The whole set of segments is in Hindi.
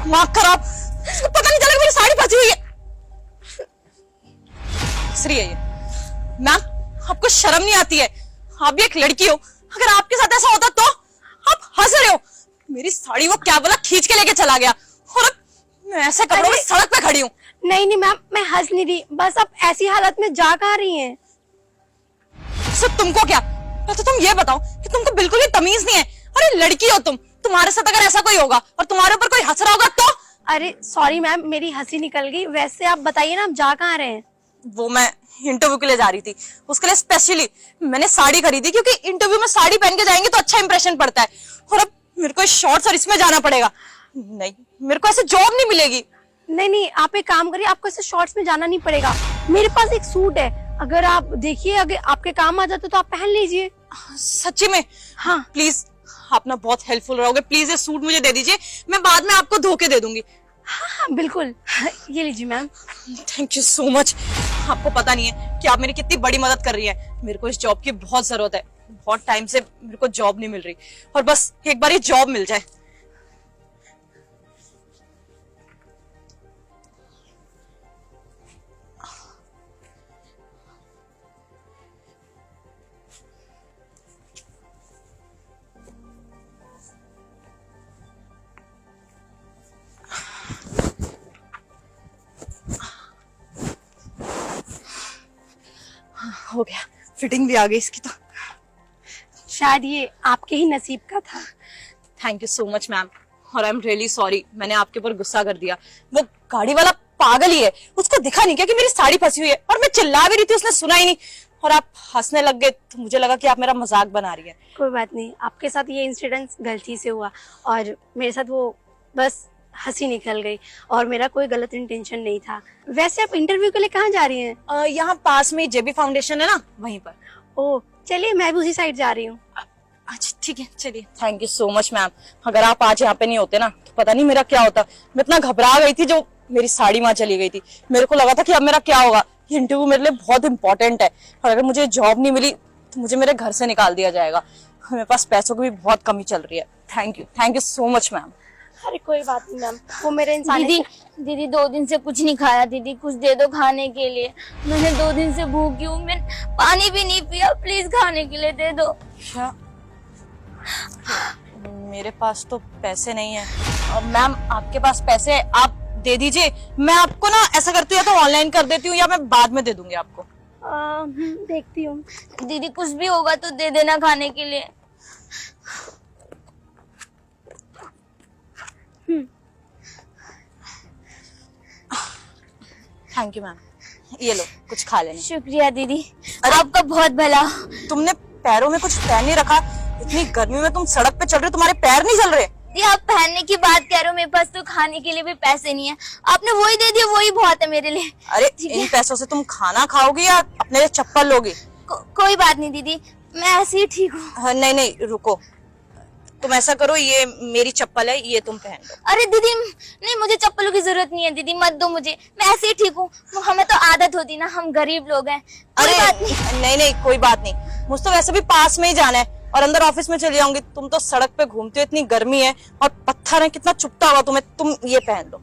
दिमाग खराब, इसको पता नहीं चला मेरी साड़ी फंसी हुई है। हंसरी है ये। मैम आपको शर्म नहीं आती है? आप भी एक लड़की हो, अगर आपके साथ ऐसा होता तो? आप हंस रहे हो। मेरी साड़ी वो क्या बोला खींच के लेके चला गया और अब मैं ऐसे कपड़ों में सड़क पे खड़ी हूँ। नहीं नहीं मैम, मैं हंस नहीं रही, बस आप ऐसी हालत में जा कहाँ रही हैं? सर तुमको क्या, तो तुम ये बताओ कि तुमको बिल्कुल भी तमीज नहीं है। अरे लड़की हो तुम, तुम्हारे साथ अगर ऐसा कोई होगा और तुम्हारे ऊपर कोई हंस रहा होगा तो? अरे सॉरी मैम, मेरी हंसी निकल गई। वैसे आप बताइए ना, आप जा कहाँ रहे हैं? वो मैं इंटरव्यू के लिए जा रही थी, उसके लिए स्पेशली मैंने साड़ी खरीदी क्योंकि इंटरव्यू में साड़ी पहन के जाएंगे तो अच्छा इंप्रेशन पड़ता है। और अब मेरे को शॉर्ट्स और इसमें जाना पड़ेगा। नहीं, मेरे को ऐसे जॉब नहीं मिलेगी। नहीं नहीं, आप एक काम करिए, आपको ऐसे शॉर्ट्स में जाना नहीं पड़ेगा। मेरे पास एक सूट है, अगर आप देखिए, अगर आपके काम आ जाते तो आप पहन लीजिए। सच्ची में? हाँ प्लीज, आप ना बहुत हेल्पफुल रहोगे। प्लीज ये सूट मुझे दे दीजिए, मैं बाद में आपको धोखे दे दूंगी। हाँ हाँ बिल्कुल, ये लीजिए ma'am. Thank you so much. आपको पता नहीं है कि आप मेरी कितनी बड़ी मदद कर रही है। मेरे को इस जॉब की बहुत जरूरत है, बहुत टाइम से मेरे को जॉब नहीं मिल रही और बस एक बार ये जॉब मिल जाए। हो गया, फिटिंग भी आ गई इसकी तो। शायद ये आपके ही नसीब का था। Thank you so much ma'am, और आई एम रियली सॉरी, मैंने आपके ऊपर गुस्सा कर दिया। वो गाड़ी वाला पागल ही है, उसको दिखा नहीं क्या कि मेरी साड़ी फंसी हुई है, और मैं चिल्ला भी रही थी, उसने सुना ही नहीं और आप हंसने लग गए तो मुझे लगा कि आप मेरा मजाक बना रही है। कोई बात नहीं, आपके साथ ये इंसिडेंट गलती से हुआ और मेरे साथ वो बस हंसी निकल गई और मेरा कोई गलत इंटेंशन नहीं था। वैसे आप इंटरव्यू के लिए कहाँ जा रही हैं? यहाँ पास में जेबी फाउंडेशन है ना, वहीं पर। ओह चलिए, मैं भी उसी साइड जा रही हूँ। अच्छा ठीक है, चलिए। Thank you so much ma'am, अगर आप आज यहाँ पे नहीं होते ना तो पता नहीं मेरा क्या होता। मैं इतना घबरा गई थी, जो मेरी साड़ी वहां चली गई थी। मेरे को लगा था कि अब मेरा क्या होगा। ये इंटरव्यू मेरे लिए बहुत इंपॉर्टेंट है और अगर मुझे जॉब नहीं मिली तो मुझे मेरे घर से निकाल दिया जाएगा। मेरे पास पैसों की भी बहुत कमी चल रही है। Thank you so much ma'am. अरे कोई बात नहीं मैम, वो मेरे इंसान। दीदी 2 दिन से कुछ नहीं खाया, दीदी कुछ दे दो खाने के लिए। मैंने 2 दिन से भूखी हूँ, मैं पानी भी नहीं पिया, प्लीज खाने के लिए दे दो। अच्छा, मेरे पास तो पैसे नहीं है। मैम आपके पास पैसे है, आप दे दीजिए। मैं आपको ना ऐसा करती हूँ, या तो ऑनलाइन कर देती हूँ या मैं बाद में दे दूंगी आपको। देखती हूँ। दीदी कुछ भी होगा तो दे देना खाने के लिए। थैंक यू मैम, ये लो कुछ खा लेना। शुक्रिया दीदी, आपका बहुत भला। तुमने पैरों में कुछ पहन नहीं रखा, इतनी गर्मी में तुम सड़क पे चल रहे हो, तुम्हारे पैर नहीं जल रहे? ये आप पहनने की बात कह रहे हो, मेरे पास तो खाने के लिए भी पैसे नहीं है। आपने वही दे दिया, वही बहुत है मेरे लिए। अरे इन पैसों से तुम खाना खाओगी या अपने लिए चप्पल लोगी? कोई बात नहीं दीदी, मैं ऐसे ही ठीक हूँ। नहीं रुको, तुम ऐसा करो, ये मेरी चप्पल है, ये तुम पहन लो। अरे दीदी नहीं, मुझे चप्पलों की जरूरत नहीं है दीदी, मत दो मुझे, मैं ऐसे ही ठीक हूँ। हमें तो आदत होती ना, हम गरीब लोग हैं। अरे नहीं कोई बात नहीं, मुझे तो वैसे भी पास में ही जाना है और अंदर ऑफिस में चली जाऊंगी। तुम तो सड़क पे घूमती हो, इतनी गर्मी है और पत्थर है, कितना चुभता होगा तुम्हें। तुम ये पहन लो।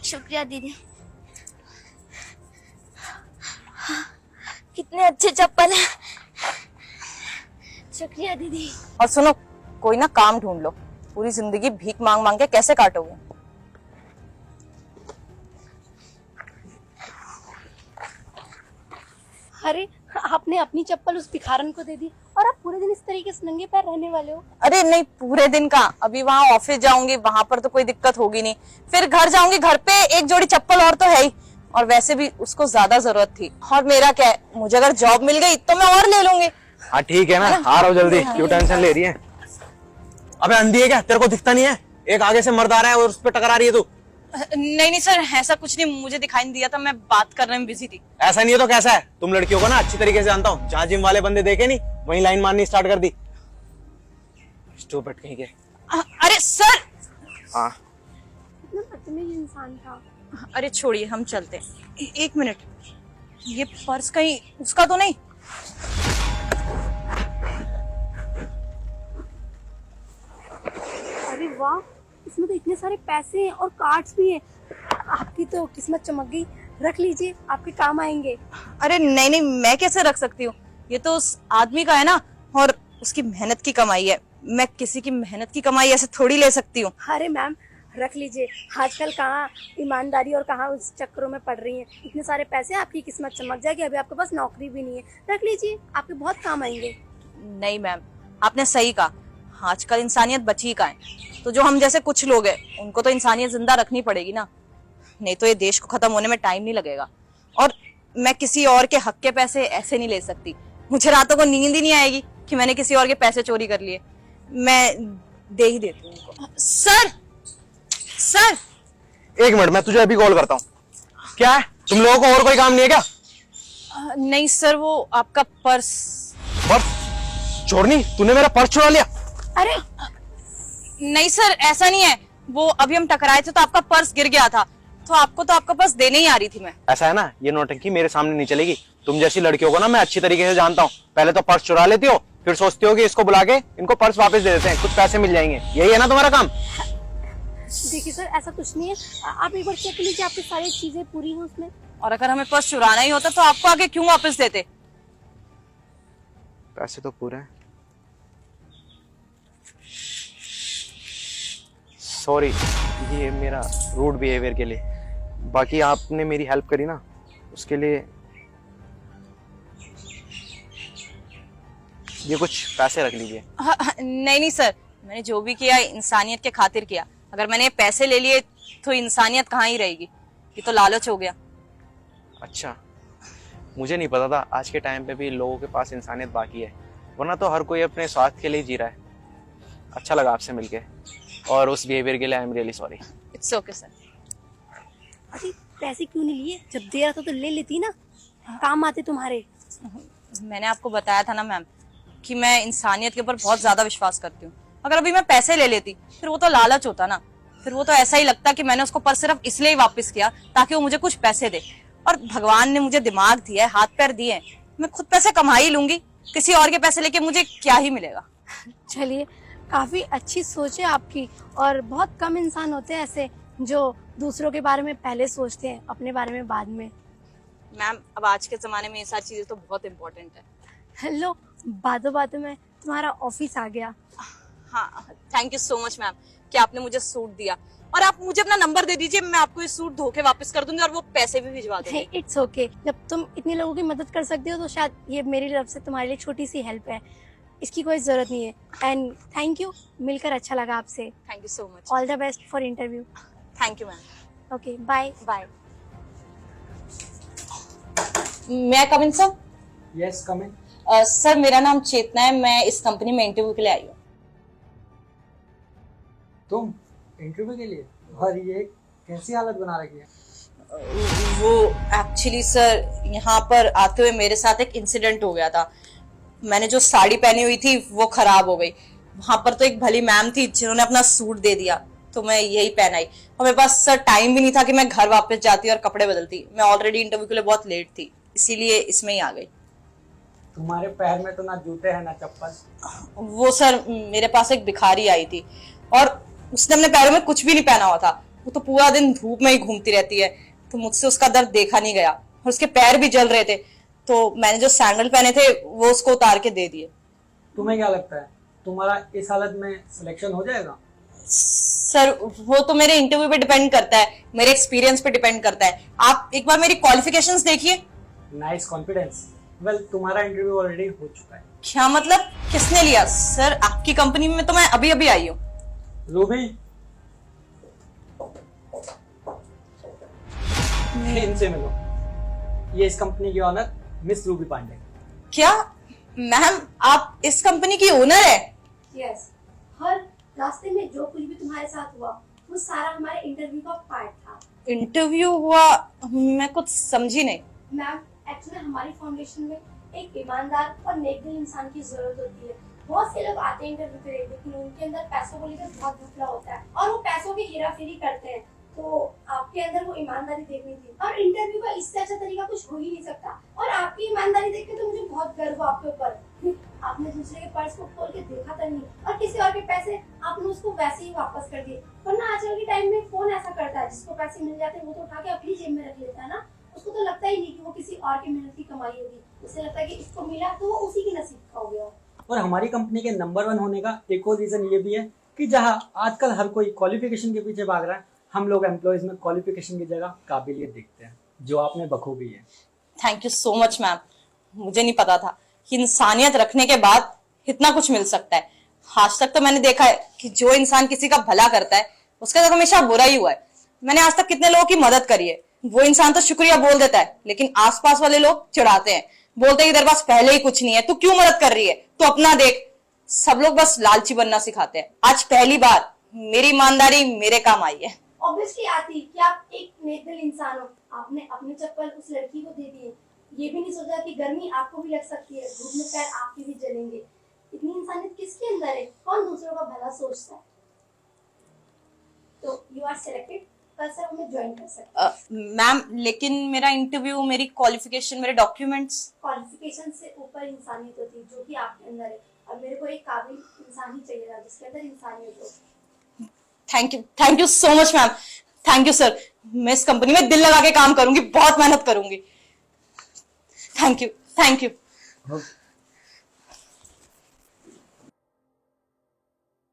शुक्रिया दीदी। कितने अच्छे चप्पल है, शुक्रिया दीदी। और सुनो, कोई ना काम ढूंढ लो, पूरी जिंदगी भीख मांग मांग के कैसे काटोगे? अरे आपने अपनी चप्पल उस भिखारन को दे दी और आप पूरे दिन इस तरीके से नंगे पैर रहने वाले हो? अरे नहीं, पूरे दिन का, अभी वहाँ ऑफिस जाऊंगी, वहां पर तो कोई दिक्कत होगी नहीं, फिर घर जाऊंगी, घर पे एक जोड़ी चप्पल और तो है ही, और वैसे भी उसको ज्यादा जरूरत थी। और मेरा क्या है, मुझे अगर जॉब मिल गई तो मैं और ले लूंगी। हाँ ठीक है ना, आ रहा हूँ जल्दी, क्यों टेंशन ले रही है? अबे अंधी है क्या, तेरे को दिखता नहीं है? एक आगे से मर्द आ रहा है और उस पर टकरा रही है तू। नहीं सर, ऐसा कुछ नहीं, मुझे दिखाई नहीं दिया था, मैं बात करने में बिजी थी। ऐसा नहीं है तो कैसा है? तुम लड़कियों को ना अच्छी तरीके से जानता हूँ, जहाँ जिम वाले बंदे देखे नहीं वहीं लाइन मारनी स्टार्ट कर दी। स्टूपिड कहीं के। अरे सर। हाँ कितना बदतमीज इंसान था। अरे छोड़िए, हम चलते हैं। एक मिनट, ये पर्स कहीं उसका तो नहीं? अरे वाह, इसमें तो इतने सारे पैसे हैं और कार्ड्स भी हैं। आपकी तो किस्मत चमक गई, रख लीजिए, आपके काम आएंगे। अरे नहीं नहीं, मैं कैसे रख सकती हूँ? ये तो उस आदमी का है ना, और उसकी मेहनत की कमाई है। मैं किसी की मेहनत की कमाई ऐसे थोड़ी ले सकती हूँ। अरे मैम रख लीजिए, आजकल कहाँ ईमानदारी और कहाँ उस चक्करों में पड़ रही हैं। इतने सारे पैसे, आपकी किस्मत चमक जाएगी। अभी आपके पास नौकरी भी नहीं है, रख लीजिए, आपके बहुत काम आएंगे। नहीं मैम, आपने सही कहा, आजकल इंसानियत बची का है। तो जो हम जैसे कुछ लोग हैं, उनको तो इंसानियत जिंदा रखनी पड़ेगी ना, नहीं तो ये देश को खत्म होने में टाइम नहीं लगेगा। और मैं किसी और के हक के पैसे ऐसे नहीं ले सकती। मुझे रातों को नींद ही नहीं आएगी कि मैंने किसी और के पैसे चोरी कर लिए। मैं दे ही देती हूँ उनको। सर सर, एक मिनट, मैं तुझे अभी कॉल करता हूँ। क्या है, तुम लोगों को और कोई काम नहीं है क्या? नहीं सर, वो आपका पर्स। पर्स चोरनी? तूने मेरा पर्स चुरा लिया? अरे नहीं सर, ऐसा नहीं है। वो अभी हम टकराए थे तो आपका पर्स गिर गया था, तो आपको तो आपका पर्स देने ही आ रही थी मैं। ऐसा है ना, ये नौटंकी मेरे सामने नहीं चलेगी। तुम जैसी लड़कियों को ना मैं अच्छी तरीके से जानता हूँ। पहले तो पर्स चुरा लेती हो, फिर सोचती हो कि इसको बुला के इनको पर्स वापस दे देते हैं, कुछ पैसे मिल जाएंगे। यही है ना तुम्हारा काम? देखिए सर, ऐसा कुछ नहीं है, आप एक बार चेक कर लीजिए आपकी सारी चीजें पूरी हैं उसमें। और अगर हमें पर्स चुराना ही होता तो आपको आगे क्यों वापस देते? पैसे तो पूरे हैं। सॉरी ये मेरा रूड बिहेवियर के लिए। बाकी आपने मेरी हेल्प करी ना, उसके लिए ये कुछ पैसे रख लीजिए। नहीं नहीं सर, मैंने जो भी किया इंसानियत के खातिर किया। अगर मैंने पैसे ले लिए तो इंसानियत कहाँ ही रहेगी? ये तो लालच हो गया। अच्छा, मुझे नहीं पता था आज के टाइम पे भी लोगों के पास इंसानियत बाकी है, वरना तो हर कोई अपने स्वार्थ के लिए जी रहा है। अच्छा लगा आपसे मिलके, और उस बिहेवियर के लिए I am really sorry. It's okay sir. अरे पैसे क्यों नहीं लिए? जब दे रहा था तो ले लेती ना, काम आते तुम्हारे। मैंने आपको बताया था ना मैम कि मैं इंसानियत के ऊपर बहुत ज्यादा विश्वास करती हूँ। अगर अभी मैं पैसे ले लेती फिर वो तो लालच होता ना, फिर वो तो ऐसा ही लगता कि मैंने उसको पर्स सिर्फ इसलिए ही वापस किया ताकि वो मुझे कुछ पैसे दे। और भगवान ने मुझे दिमाग दिया है, हाथ पैर दिए हैं, मैं खुद पैसे कमा ही लूंगी। किसी और के पैसे लेके मुझे क्या ही मिलेगा? चलिए, काफी अच्छी सोच है आपकी, और बहुत कम इंसान होते हैं ऐसे जो दूसरों के बारे में पहले सोचते हैं, अपने बारे में बाद में। मैम, अब आज के जमाने में ये सारी चीजें तो बहुत इंपॉर्टेंट है। हेलो, बातों बातों में तुम्हारा ऑफिस आ गया। हाँ, thank you so much ma'am कि आपने मुझे सूट दिया। और आप मुझे अपना नंबर दे दीजिए, मैं आपको ये सूट धो के वापस कर दूंगी और वो पैसे भी भिजवा दूंगी। इट्स ओके, जब तुम इतने लोगों की मदद कर सकते हो तो शायद ये मेरी तरफ से तुम्हारे लिए छोटी सी हेल्प है, इसकी कोई जरूरत नहीं है। एंड थैंक यू, मिलकर अच्छा लगा आपसे। Thank you so much. All the best for interview. Thank you ma'am. Okay, bye bye. मैं come in sir? Yes come in. Sir, मेरा नाम चेतना है, मैं इस कंपनी में इंटरव्यू के लिए आई हूँ। तुम इंटरव्यू के लिए? और ये कैसी हालत बना रखी है? वो एक्चुअली सर, यहाँ पर आते हुए मेरे साथ एक इंसिडेंट हो गया था। मैंने जो साड़ी पहनी हुई थी वो खराब हो गई। वहां पर तो एक भली मैम थी जिन्होंने अपना सूट दे दिया, तो मैं यही पहन आई। और मेरे पास सर टाइम भी नहीं था कि मैं घर वापस जाती और कपड़े बदलती। मैं ऑलरेडी इंटरव्यू के लिए बहुत लेट थी, इसीलिए इसमें ही आ गई। तुम्हारे पैर में तो ना जूते हैं ना चप्पल। वो सर, मेरे पास एक भिखारी आई थी और उसने अपने पैरों में कुछ भी नहीं पहना हुआ था। वो तो पूरा दिन धूप में ही घूमती रहती है, तो मुझसे उसका दर्द देखा नहीं गया और उसके पैर भी जल रहे थे, तो मैंने जो सैंडल पहने थे वो उसको उतार के दे दिए। तुम्हें क्या लगता है तुम्हारा इस हालत में सिलेक्शन हो जाएगा? सर, वो तो मेरे इंटरव्यू पे डिपेंड करता है, मेरे एक्सपीरियंस पे डिपेंड करता है। आप एक बार मेरी क्वालिफिकेशंस देखिए। Nice confidence. वेल, तुम्हारा इंटरव्यू ऑलरेडी हो चुका है। क्या मतलब? किसने लिया? सर, आपकी कंपनी में तो मैं अभी अभी आई हूँ। रूबी, इनसे मिलो। ये इस कंपनी की ऑनर मिस रूबी पांडे। क्या मैम, आप इस कंपनी की ओनर है? यस, हर रास्ते में जो कुछ भी तुम्हारे साथ हुआ वो सारा हमारे इंटरव्यू का पार्ट था। इंटरव्यू हुआ? मैं कुछ समझी नहीं। मैम, एक्चुअली हमारी फाउंडेशन में एक ईमानदार और नेकदिल इंसान की जरूरत होती है। बहुत से लोग आते हैं इंटरव्यू के लिए, लेकिन उनके अंदर पैसों को लेकर बहुत घपला होता है और वो पैसों की हेराफेरी करते हैं। तो आपके अंदर वो ईमानदारी देखनी थी, और इंटरव्यू का इससे अच्छा तरीका कुछ हो ही नहीं सकता। और आपकी ईमानदारी देख के तो मुझे बहुत गर्व आपके ऊपर। आपने दूसरे के पर्स को खोल के देखा तो नहीं, और किसी और के पैसे आपने उसको वैसे ही वापस कर दिए, वरना आजकल के टाइम में कौन ऐसा करता है? जिसको पैसे मिल जाते हैं वो तो उठा के अपनी जेब में रख लेता है ना। उसको तो लगता ही नहीं कि वो किसी और की मेहनत की कमाई होगी। उसे लगता है कि इसको मिला तो वो उसी की नसीब का हो गया। और हमारी कंपनी के नंबर 1 होने का एक और रीजन ये भी है कि जहाँ आजकल हर कोई क्वालिफिकेशन के पीछे भाग रहा है, हम लोग एम्प्लॉयज में क्वालिफिकेशन की जगह काबिलियत देखते हैं, जो आपने बखूबी है। Thank you so much ma'am. मुझे नहीं पता था कि इंसानियत रखने के बाद इतना कुछ मिल सकता है। आज तक तो मैंने देखा है कि जो इंसान किसी का भला करता है उसका तो हमेशा बुरा ही हुआ है। मैंने आज तक कितने लोगों की मदद करी है, वो इंसान तो शुक्रिया बोल देता है, लेकिन आसपास वाले लोग चिढ़ाते हैं, बोलते हैं कि तेरे पास पहले ही कुछ नहीं है, तू क्यों मदद कर रही है, तू अपना देख। सब लोग बस लालची बनना सिखाते हैं। आज पहली बार मेरी ईमानदारी मेरे काम आई है। ऑब्वियसली आती कि आप एक नेकदिल इंसान हो। आपने अपनी चप्पल उस लड़की को दे दी, ये भी नहीं सोचा कि गर्मी आपको भी लग सकती है, धूप में पैर आपके भी जलेंगे। इतनी इंसानियत किसके अंदर है? कौन दूसरों का भला सोचता है? तो यू आर सिलेक्टेड, कल से हमें ज्वाइन कर सकते हैं। मैम लेकिन मेरा इंटरव्यू, मेरी क्वालिफिकेशन, मेरे डॉक्यूमेंट्स। क्वालिफिकेशन से ऊपर इंसानियत होती है जो कि आपके अंदर है, और मेरे को एक काबिल इंसान ही चाहिए था जिसके अंदर इंसानियत हो। Thank you so much ma'am. Thank you sir. मैं इस कंपनी में दिल लगा के काम करूंगी, बहुत मेहनत करूंगी। Thank you. ओके।